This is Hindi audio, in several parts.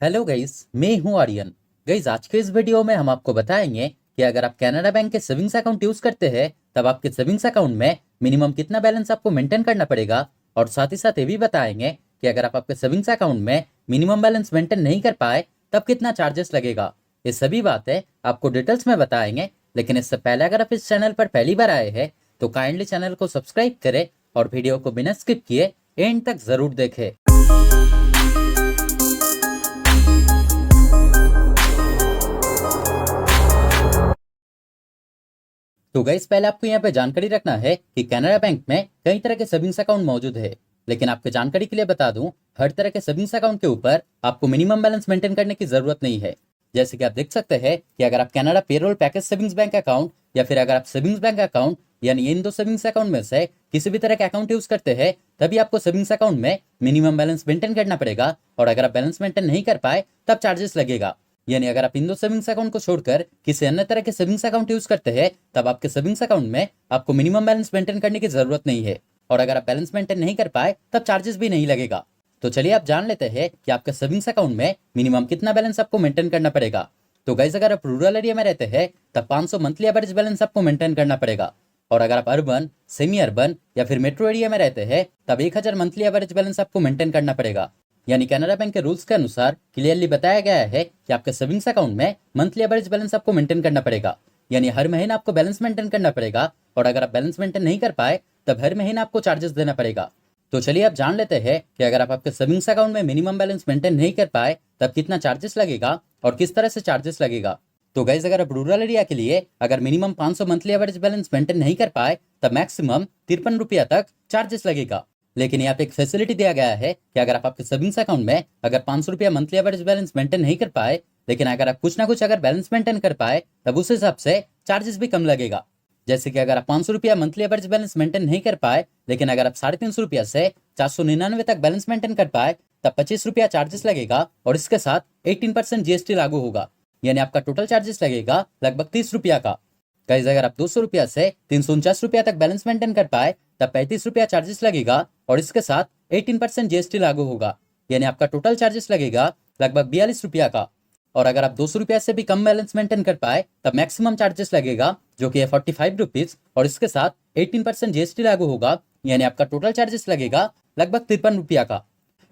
हेलो गाइस, मैं हूं आर्यन। गाइस, आज के इस वीडियो में हम आपको बताएंगे कि अगर आप कैनरा बैंक के सेविंग्स अकाउंट यूज करते हैं तब आपके सेविंग्स अकाउंट में मिनिमम कितना बैलेंस आपको मेंटेन करना पड़ेगा। और साथ ही साथ ये भी बताएंगे कि अगर आप आपके सेविंग्स अकाउंट में मिनिमम बैलेंस मेंटेन नहीं कर पाए तब कितना चार्जेस लगेगा। ये सभी बातें आपको डिटेल्स में बताएंगे। लेकिन इससे पहले अगर आप इस चैनल पर पहली बार आए हैं तो काइंडली चैनल को सब्सक्राइब करें और वीडियो को बिना स्किप किए एंड तक जरूर देखें। तो गाइस, पहले आपको यहाँ पे जानकारी रखना है कि कैनरा बैंक में कई तरह के सेविंग्स अकाउंट मौजूद है। लेकिन आपके जानकारी के लिए बता दूं, हर तरह के सेविंग्स अकाउंट के ऊपर आपको मिनिमम बैलेंस मेंटेन करने की जरूरत नहीं है। जैसे कि आप देख सकते हैं कि अगर आप Canara payroll package savings bank account या फिर अगर आप सेविंग्स बैंक अकाउंट यानी इन दो सेविंग्स अकाउंट में से किसी भी तरह के अकाउंट यूज करते हैं तभी आपको सेविंग्स अकाउंट में मिनिमम बैलेंस मेंटेन करना पड़ेगा। और अगर आप बैलेंस मेंटेन नहीं कर पाए तब चार्जेस लगेगा। यानी अगर आप इन दो सेविंग्स अकाउंट को छोड़कर किसी अन्य तरह के सेविंग्स अकाउंट यूज करते हैं तब आपके सेविंग्स अकाउंट में आपको मिनिमम बैलेंस मेंटेन करने की जरूरत नहीं है। और अगर आप बैलेंस मेंटेन नहीं कर पाए तब चार्जेस भी नहीं लगेगा। तो चलिए आप जान लेते हैं कि आपके सेविंग्स अकाउंट में मिनिमम कितना बैलेंस आपको मेंटेन करना पड़ेगा। तो गाइस, अगर आप रूरल एरिया में रहते हैं तब 500 मंथली एवरेज बैलेंस आपको मेंटेन करना पड़ेगा। और अगर आप अर्बन, सेमी अर्बन या फिर मेट्रो एरिया में रहते हैं तब 1000 मंथली एवरेज बैलेंस आपको मेंटेन करना पड़ेगा। यानी कैनरा बैंक के रूल्स के अनुसार क्लियरली बताया गया है कि आपके सेविंग्स अकाउंट में मंथली एवरेज बैलेंस आपको मेंटेन करना पड़ेगा। यानी हर महीने आपको बैलेंस मेंटेन करना पड़ेगा। और अगर आप बैलेंस मेंटेन नहीं कर पाए तब हर महीने आपको चार्जेस देना पड़ेगा। तो चलिए आप जान लेते हैं कि अगर आप आपके सेविंग्स अकाउंट में मिनिमम बैलेंस मेंटेन नहीं कर पाए तब कितना चार्जेस लगेगा और किस तरह से चार्जेस लगेगा। तो गाइज, अगर आप रूरल एरिया के लिए अगर minimum 500 monthly average balance maintain नहीं कर पाए तब मैक्सिमम 53 रुपया तक चार्जेस लगेगा। लेकिन यहाँ पे एक फैसिलिटी दिया गया है कि अगर आप आपके सेविंग्स अकाउंट में अगर 500 रुपया मंथली एवरेज बैलेंस मेंटेन नहीं कर पाए लेकिन अगर आप कुछ ना कुछ अगर बैलेंस मेंटेन कर पाए तब उस हिसाब से चार्जेस भी कम लगेगा। जैसे कि अगर आप 500 रुपया मंथली एवरेज बैलेंस मेंटेन नहीं कर पाए लेकिन अगर आप 350 रुपया से 499 तक बैलेंस मेंटेन कर पाए तब 25 रुपया चार्जेस लगेगा और इसके साथ 18% जीएसटी लागू होगा। यानी आपका टोटल चार्जेस लगेगा लगभग 30 रुपया का। गाइस, अगर आप 200 रुपया से 349 रुपया तक बैलेंस मेंटेन कर पाए तब 35 रुपया चार्जेस लगेगा और इसके साथ 18% जीएसटी लागू होगा। यानी आपका टोटल चार्जेस लगेगा लगभग 42 रुपया का। और अगर आप 200 रुपया से भी कम बैलेंस मेंटेन कर पाए तब मैक्सिमम चार्जेस लगेगा जो कि है 45 रुपीज और इसके साथ 18% जीएसटी लागू होगा। यानी आपका टोटल चार्जेस लगेगा लगभग 53 रुपया का।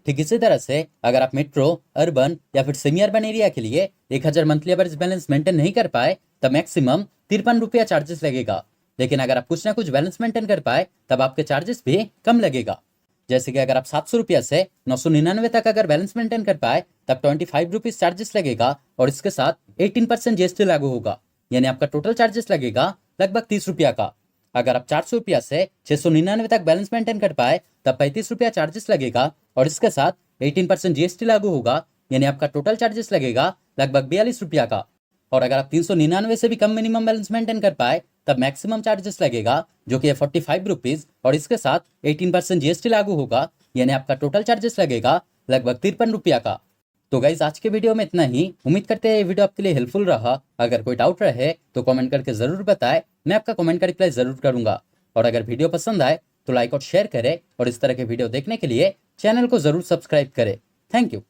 ठीक इसी तरह से अगर आप मेट्रो, अर्बन या फिर सेमी अर्बन एरिया के लिए 1000 मंथली एवरेज बैलेंस मेंटेन नहीं कर पाए तब मैक्सिमम 53 रुपया चार्जेस लगेगा। लेकिन अगर आप कुछ ना कुछ बैलेंस मेंटेन कर पाए तब आपके चार्जेस भी कम लगेगा। जैसे कि अगर आप 700 रुपया से 999 तक अगर बैलेंस मेंटेन कर पाए तब 25 रुपीज चार्जेस लगेगा और इसके साथ 18% जीएसटी लागू होगा। यानी आपका टोटल चार्जेस लगेगा लगभग 30 रुपया का। अगर आप 400 रुपया से 699 तक बैलेंस मेंटेन कर पाए तब 35 रुपया चार्जेस लगेगा और इसके साथ 18% जीएसटी लागू होगा। यानी आपका टोटल चार्जेस लगेगा लगभग 42 रुपया का। और अगर आप 399 से भी कम मिनिमम बैलेंस मेंटेन कर पाए तब मैक्सिमम चार्जेस लगेगा जो कि है 45 रुपीज और इसके साथ 18% जीएसटी लागू होगा। यानी आपका टोटल चार्जेस लगेगा लगभग 53 रुपया का। तो गाइज, आज के वीडियो में इतना ही। उम्मीद करते हैं ये वीडियो आपके लिए हेल्पफुल रहा। अगर कोई डाउट रहे तो कमेंट करके जरूर बताएं, मैं आपका कमेंट का रिप्लाई जरूर करूंगा। और अगर वीडियो पसंद आए तो लाइक और शेयर करें और इस तरह के वीडियो देखने के लिए चैनल को जरूर सब्सक्राइब करें। Thank you.